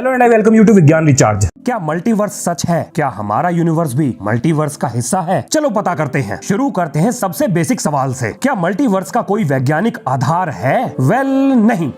Hello and I welcome you to Vigyan recharge. क्या multiverse सच है? क्या हमारा यूनिवर्स भी मल्टीवर्स का हिस्सा है? चलो पता करते हैं। शुरू करते हैं सबसे बेसिक सवाल से। क्या मल्टीवर्स का कोई वैज्ञानिक आधार है? नहीं।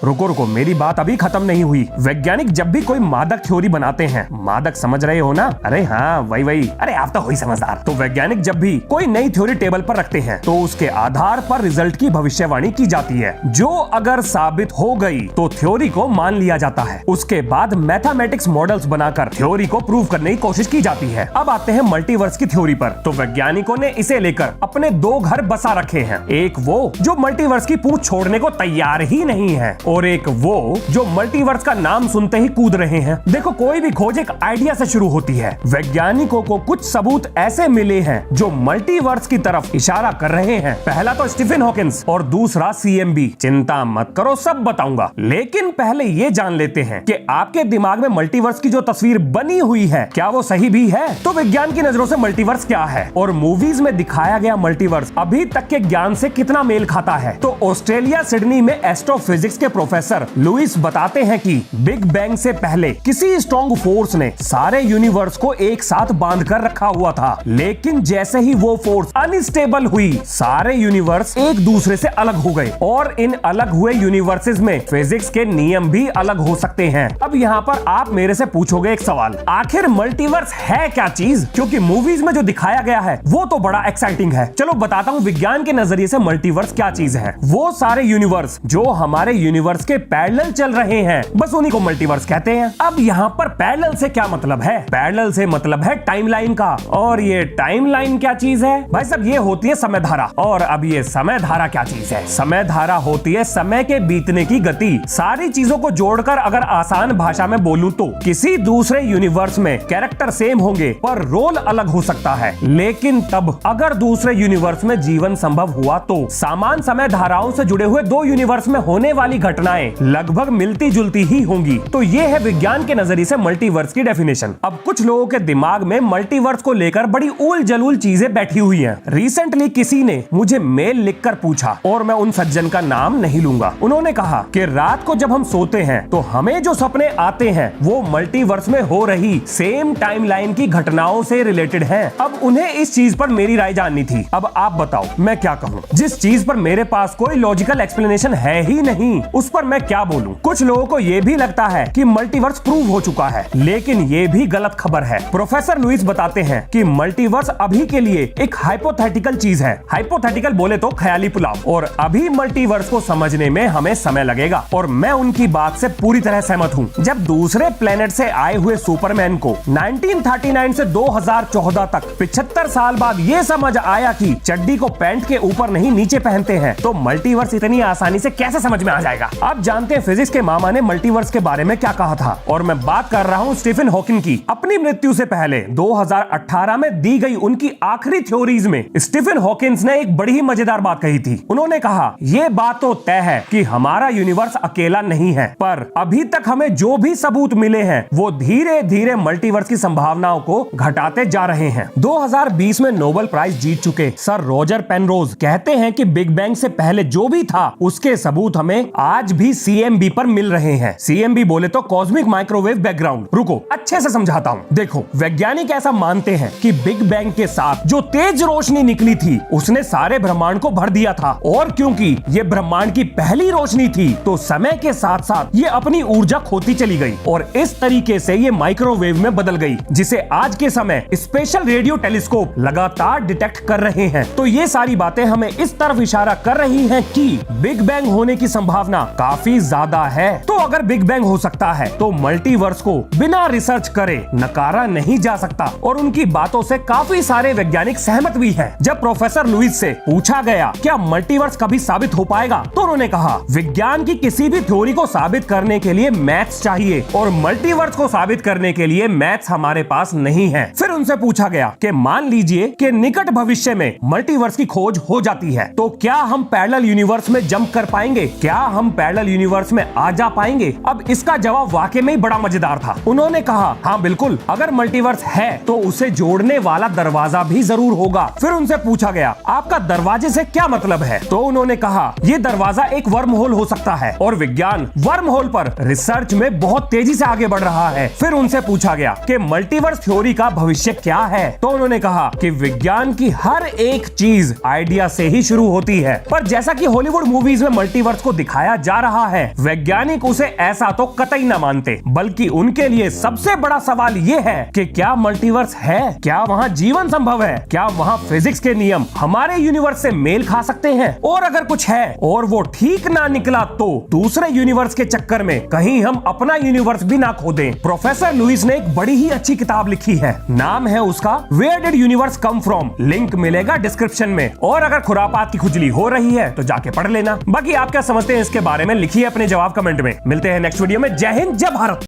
रुको मेरी बात अभी खत्म नहीं हुई। वैज्ञानिक जब भी कोई मादक थ्योरी बनाते हैं, मादक समझ रहे हो ना? अरे हाँ वही। अरे आप तो हो ही समझदार। तो वैज्ञानिक जब भी कोई नई थ्योरी टेबल पर रखते हैं तो उसके आधार पर रिजल्ट की भविष्यवाणी की जाती है, जो अगर साबित हो गई तो थ्योरी को मान लिया जाता है। उसके बाद मैथमेटिक्स मॉडल्स बनाकर थ्योरी को प्रूव करने की कोशिश की जाती है। अब आते हैं मल्टीवर्स की थ्योरी पर। तो वैज्ञानिकों ने इसे लेकर अपने दो घर बसा रखे हैं। एक वो जो मल्टीवर्स की पूंछ छोड़ने को तैयार ही नहीं है, और एक वो जो मल्टीवर्स का नाम सुनते ही कूद रहे हैं। देखो, कोई भी खोज एक आइडिया से शुरू होती है। वैज्ञानिकों को कुछ सबूत ऐसे मिले हैं जो मल्टीवर्स की तरफ इशारा कर रहे हैं। पहला तो स्टीफन हॉकिंस और दूसरा सीएमबी। चिंता मत करो, सब बताऊंगा, लेकिन पहले ये जान लेते हैं कि आपके दिमाग में मल्टीवर्स की जो तस्वीर बनी हुई है, क्या वो सही भी है? तो विज्ञान की नजरों से मल्टीवर्स क्या है और मूवीज में दिखाया गया मल्टीवर्स अभी तक के ज्ञान से कितना मेल खाता है? तो ऑस्ट्रेलिया सिडनी में एस्ट्रोफिजिक्स के प्रोफेसर लुइस बताते हैं कि बिग बैंग से पहले किसी स्ट्रॉन्ग फोर्स ने सारे यूनिवर्स को एक साथ बांध कर रखा हुआ था, लेकिन जैसे ही वो फोर्स अनस्टेबल हुई, सारे यूनिवर्स एक दूसरे से अलग हो गए, और इन अलग हुए यूनिवर्सेस में फिजिक्स के नियम भी अलग हो सकते हैं। अब यहाँ पर आप मेरे से पूछोगे एक सवाल, आखिर मल्टीवर्स है क्या चीज? क्योंकि मूवीज में जो दिखाया गया है वो तो बड़ा एक्साइटिंग है। चलो बताता हूँ विज्ञान के नजरिए से मल्टीवर्स क्या चीज है। वो सारे यूनिवर्स जो हमारे यूनिवर्स के पैरेलल चल रहे हैं, बस उन्हीं को मल्टीवर्स कहते हैं। अब यहाँ पर पैरेलल से क्या मतलब है? पैरेलल से मतलब है टाइमलाइन का। और ये टाइमलाइन क्या चीज है? भाई साहब, ये होती है समय धारा। और अब ये समय धारा क्या चीज है? समय धारा होती है समय के बीतने की गति। सारी चीजों को जोड़कर अगर आसान भाषा में बोलूं तो किसी दूसरे यूनिवर्स में कैरेक्टर सेम होंगे पर रोल अलग हो सकता है, लेकिन तब अगर दूसरे यूनिवर्स में जीवन संभव हुआ तो समान समय धाराओं से जुड़े हुए दो यूनिवर्स में होने वाली घटनाएं लगभग मिलती जुलती ही होंगी। तो ये है विज्ञान के नजरिए से मल्टीवर्स की डेफिनेशन। अब कुछ लोगों के दिमाग में मल्टीवर्स को लेकर बड़ी उल जलूल चीजें बैठी हुई हैं। रिसेंटली किसी ने मुझे मेल लिखकर पूछा, और मैं उन सज्जन का नाम नहीं लूंगा। उन्होंने कहा कि रात को जब हम सोते हैं तो हमें जो सपने आते हैं वो मल्टीवर्स में हो रही सेम टाइमलाइन की घटनाओं से रिलेटेड हैं। अब उन्हें इस चीज पर मेरी राय जाननी थी। अब आप बताओ मैं क्या कहूँ? जिस चीज पर मेरे पास कोई लॉजिकल एक्सप्लेनेशन है ही नहीं, उस पर मैं क्या बोलूं? कुछ लोगों को यह भी लगता है कि मल्टीवर्स प्रूव हो चुका है, लेकिन ये भी गलत खबर है। प्रोफेसर लुइस बताते हैं कि मल्टीवर्स अभी के लिए एक हाइपोथेटिकल चीज है। हाइपोथेटिकल बोले तो ख्याली पुलाव, और अभी मल्टीवर्स को समझने में हमें समय लगेगा। और मैं उनकी बात से पूरी तरह सहमत हूँ। जब दूसरे प्लेनेट से आए हुए सुपरमैन को 1939 से 2014 तक 75 साल बाद ये समझ आया कि चड्डी को पैंट के ऊपर नहीं नीचे पहनते हैं, तो मल्टीवर्स इतनी आसानी से कैसे समझ में आ जाएगा? आप जानते हैं फिजिक्स के मामा ने मल्टीवर्स के बारे में क्या कहा था, और मैं बात कर रहा हूं स्टीफन हॉकिंग की। अपनी मृत्यु से पहले 2018 में दी गई उनकी आखिरी थ्योरीज में स्टीफन हॉकिंस ने एक बड़ी ही मजेदार बात कही थी। उन्होंने कहा, यह बात तो तय है कि हमारा यूनिवर्स अकेला नहीं है, पर अभी तक हमें जो भी सबूत मिले हैं वो धीरे धीरे मल्टीवर्स की संभावनाओं को घटाते जा रहे हैं। 2020 में नोबेल प्राइज जीत चुके सर रॉजर पेनरोज कहते हैं कि बिग बैंग से पहले जो भी था उसके सबूत हमें आज भी सीएमबी पर मिल रहे हैं। सीएमबी बोले तो कॉस्मिक माइक्रोवेव बैकग्राउंड। रुको अच्छे से समझाता हूँ। देखो, वैज्ञानिक ऐसा मानते हैं कि बिग बैंग के साथ जो तेज रोशनी निकली थी उसने सारे ब्रह्मांड को भर दिया था, और क्योंकि ये ब्रह्मांड की पहली रोशनी थी तो समय के साथ साथ ये अपनी ऊर्जा खोती चली गई, और इस तरीके से ये माइक्रोवेव में बदल गई, जिसे आज के समय स्पेशल रेडियो टेलीस्कोप लगातार डिटेक्ट कर रहे हैं। तो ये सारी बातें हमें इस तरफ इशारा कर रही हैं कि बिग बैंग होने की संभावना काफी ज्यादा है। तो अगर बिग बैंग हो सकता है तो मल्टीवर्स को बिना रिसर्च करे नकारा नहीं जा सकता, और उनकी बातों से काफी सारे वैज्ञानिक सहमत भी हैं। जब प्रोफेसर लुइस से पूछा गया क्या मल्टीवर्स कभी साबित हो पाएगा, तो उन्होंने कहा, विज्ञान की किसी भी थ्योरी को साबित करने के लिए मैथ्स चाहिए, और मल्टीवर्स को साबित करने के लिए मैथ्स हमारे पास नहीं है। फिर उनसे पूछा गया कि मान लीजिए कि निकट भविष्य में मल्टीवर्स की खोज हो जाती है, तो क्या हम पैरेलल यूनिवर्स में जंप कर पाएंगे? क्या हम पैरेलल यूनिवर्स में आ जा पाएंगे? अब इसका जवाब वाकई में ही बड़ा मजेदार था। उन्होंने कहा, हाँ बिल्कुल, अगर मल्टीवर्स है तो उसे जोड़ने वाला दरवाजा भी जरूर होगा। फिर उनसे पूछा गया, आपका दरवाजे से क्या मतलब है? तो उन्होंने कहा, ये दरवाजा एक वर्म होल हो सकता है और विज्ञान वर्म होल पर रिसर्च में बहुत तेजी से आगे बढ़ रहा है। फिर उनसे पूछा गया कि मल्टीवर्स थ्योरी का भविष्य क्या है? तो उन्होंने कहा कि विज्ञान की हर एक चीज आइडिया से ही शुरू होती है, पर जैसा कि हॉलीवुड मूवीज में मल्टीवर्स को दिखाया जा रहा है, वैज्ञानिक उसे ऐसा तो कतई न मानते, बल्कि उनके लिए सबसे बड़ा सवाल ये है कि क्या मल्टीवर्स है? क्या वहाँ जीवन संभव है? क्या वहाँ फिजिक्स के नियम हमारे यूनिवर्स से मेल खा सकते हैं? और अगर कुछ है और वो ठीक ना निकला तो दूसरे यूनिवर्स के चक्कर में कहीं हम अपना यूनिवर्स भी ना खो दें। प्रोफेसर लुइस ने एक बड़ी ही अच्छी किताब लिखी है, नाम है उसका where did universe come from. Link मिलेगा डिस्क्रिप्शन में। और अगर खुरापात की खुजली हो रही है तो जाके पढ़ लेना। बाकी आप क्या समझते हैं इसके बारे में, लिखिए अपने जवाब कमेंट में। मिलते हैं नेक्स्ट वीडियो में। जय हिंद, जय भारत।